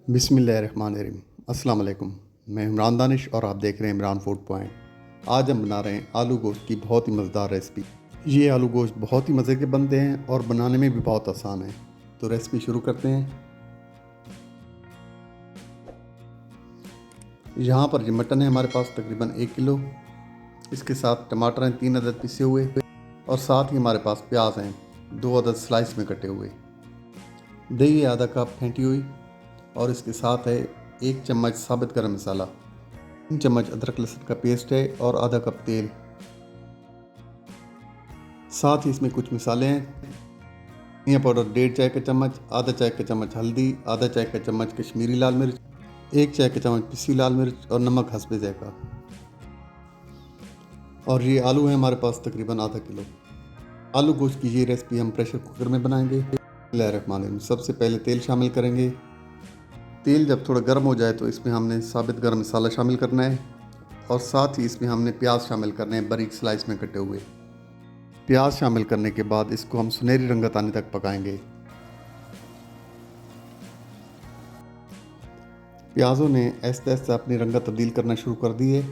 बिस्मिल्लाहिर्रहमानिर्रहीम। अस्सलाम वालेकुम। मैं इमरान दानिश और आप देख रहे हैं इमरान फूड पॉइंट। आज हम बना रहे हैं आलू गोश्त की बहुत ही मज़ेदार रेसिपी। ये आलू गोश्त बहुत ही मज़े के बनते हैं और बनाने में भी बहुत आसान है। तो रेसिपी शुरू करते हैं। यहाँ पर जो मटन है हमारे पास तकरीबन 1 किलो। इसके साथ टमाटर हैं 3 अदद पिसे हुए और साथ ही हमारे पास प्याज हैं 2 अदद स्लाइस में कटे हुए। दही है आधा कप फेंटी हुई और इसके साथ है 1 चम्मच साबुत गरम मसाला, 3 चम्मच अदरक लहसुन का पेस्ट है और आधा कप तेल। साथ ही इसमें कुछ मसाले हैं। धनिया पाउडर 1.5 चाय का चम्मच, आधा चाय का चम्मच हल्दी, आधा चाय का चम्मच कश्मीरी लाल मिर्च, 1 चाय का चम्मच पिसी लाल मिर्च और नमक हस्बे ज़ायक़ा। और ये आलू है हमारे पास तकरीबन आधा किलो। आलू गोश्त की ये रेसिपी हम प्रेशर कुकर में बनाएंगे। बिस्मिल्लाहिर्रहमानिर्रहीम। सबसे पहले तेल शामिल करेंगे। तेल जब थोड़ा गर्म हो जाए तो इसमें हमने साबुत गरम मसाला शामिल करना है और साथ ही इसमें हमने प्याज शामिल करने हैं बारीक स्लाइस में कटे हुए। प्याज शामिल करने के बाद इसको हम सुनहरी रंगत आने तक पकाएंगे। प्याज़ों ने आहिस्ता आहिस्ता अपनी रंगत तब्दील करना शुरू कर दी है।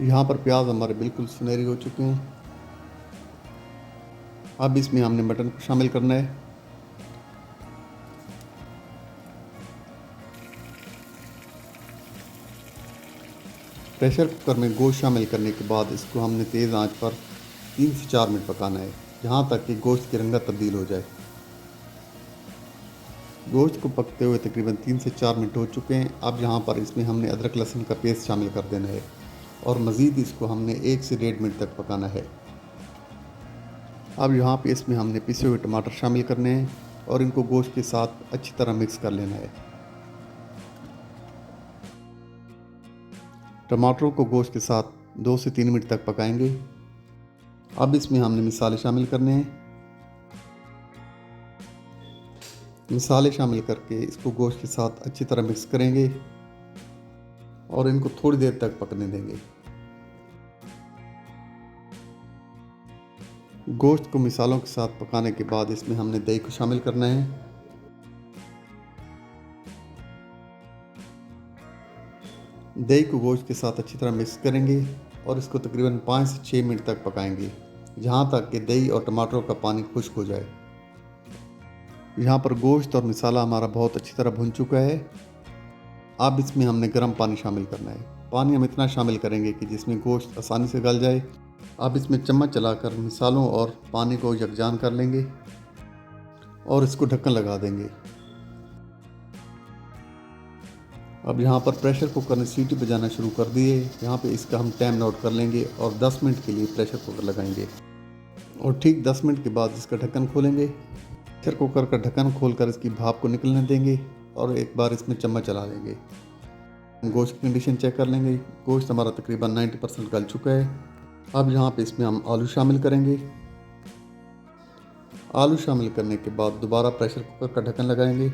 यहाँ पर प्याज हमारे बिल्कुल सुनहरी हो चुके हैं। अब इसमें हमने मटन को शामिल करना है। प्रेशर कुकर में गोश्त शामिल करने के बाद इसको हमने तेज़ आंच पर 3 से 4 मिनट पकाना है, जहाँ तक कि गोश्त की रंगत तब्दील हो जाए। गोश्त को पकते हुए तकरीबन 3 से 4 मिनट हो चुके हैं। अब यहाँ पर इसमें हमने अदरक लहसुन का पेस्ट शामिल कर देना है और मज़ीद इसको हमने 1 से 1.5 मिनट तक पकाना है। अब यहाँ पे इसमें हमने पिसे हुए टमाटर शामिल करने हैं और इनको गोश्त के साथ अच्छी तरह मिक्स कर लेना है। टमाटरों को गोश्त के साथ 2 से 3 मिनट तक पकाएंगे। अब इसमें हमने मसाले शामिल करने हैं। मसाले शामिल करके इसको गोश्त के साथ अच्छी तरह मिक्स करेंगे और इनको थोड़ी देर तक पकने देंगे। गोश्त को मसालों के साथ पकाने के बाद इसमें हमने दही को शामिल करना है। दही को गोश्त के साथ अच्छी तरह मिक्स करेंगे और इसको तकरीबन 5 से 6 मिनट तक पकाएंगे, जहाँ तक कि दही और टमाटरों का पानी खुश्क हो जाए। यहाँ पर गोश्त और मसाला हमारा बहुत अच्छी तरह भुन चुका है। अब इसमें हमने गर्म पानी शामिल करना है। पानी हम इतना शामिल करेंगे कि जिसमें गोश्त आसानी से गल जाए। अब इसमें चम्मच चलाकर मसालों और पानी को यकजान कर लेंगे और इसको ढक्कन लगा देंगे। अब यहाँ पर प्रेशर कुकर ने सीटी बजाना शुरू कर दी है। यहाँ पे इसका हम टाइम नोट कर लेंगे और 10 मिनट के लिए प्रेशर कुकर लगाएंगे और ठीक 10 मिनट के बाद इसका ढक्कन खोलेंगे। प्रेशर कुकर का ढक्कन खोलकर इसकी भाप को निकलने देंगे और एक बार इसमें चम्मच चला लेंगे। गोश्त की कंडीशन चेक कर लेंगे। गोश्त हमारा तकरीबन 90% गल चुका है। अब यहाँ पे इसमें हम आलू शामिल करेंगे। आलू शामिल करने के बाद दोबारा प्रेशर कुकर का ढक्कन लगाएंगे।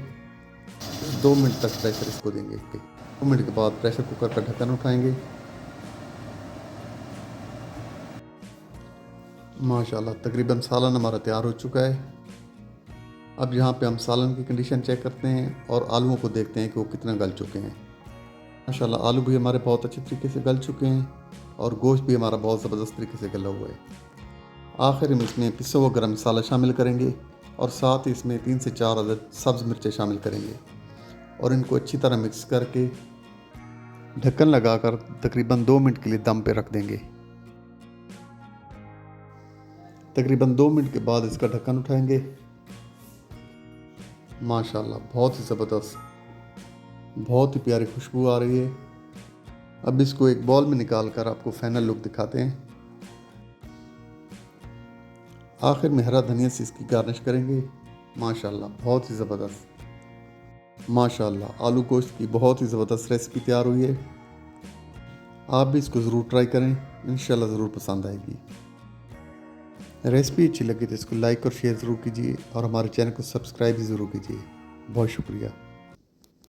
2 मिनट तक प्रेशर इसको देंगे। 2 मिनट के बाद प्रेशर कुकर का ढक्कन उठाएंगे। माशाल्लाह तकरीबन सालन हमारा तैयार हो चुका है। अब यहाँ पे हम सालन की कंडीशन चेक करते हैं और आलूओं को देखते हैं कि वो कितना गल चुके हैं। माशाल्लाह आलू भी हमारे बहुत अच्छे तरीके से गल चुके हैं और गोश्त भी हमारा बहुत ज़बरदस्त तरीके से गला हुआ है। आखिर में इसमें पिसा हुआ गरम मसाला शामिल करेंगे और साथ ही इसमें 3 से 4 अदद सब्ज़ मिर्चें शामिल करेंगे और इनको अच्छी तरह मिक्स करके ढक्कन लगाकर तकरीबन 2 मिनट के लिए दम पे रख देंगे। तकरीबन 2 मिनट के बाद इसका ढक्कन उठाएंगे। माशाल्लाह बहुत ही ज़बरदस्त, बहुत ही प्यारी खुशबू आ रही है। अब इसको एक बॉल में निकाल कर आपको फाइनल लुक दिखाते हैं। आखिर में हरा धनिया से इसकी गार्निश करेंगे। माशाल्लाह बहुत ही ज़बरदस्त। माशाल्लाह आलू गोश्त की बहुत ही ज़बरदस्त रेसिपी तैयार हुई है। आप भी इसको ज़रूर ट्राई करें, इंशाल्लाह ज़रूर पसंद आएगी। रेसिपी अच्छी लगी तो इसको लाइक और शेयर ज़रूर कीजिए और हमारे चैनल को सब्सक्राइब भी ज़रूर कीजिए। बहुत शुक्रिया।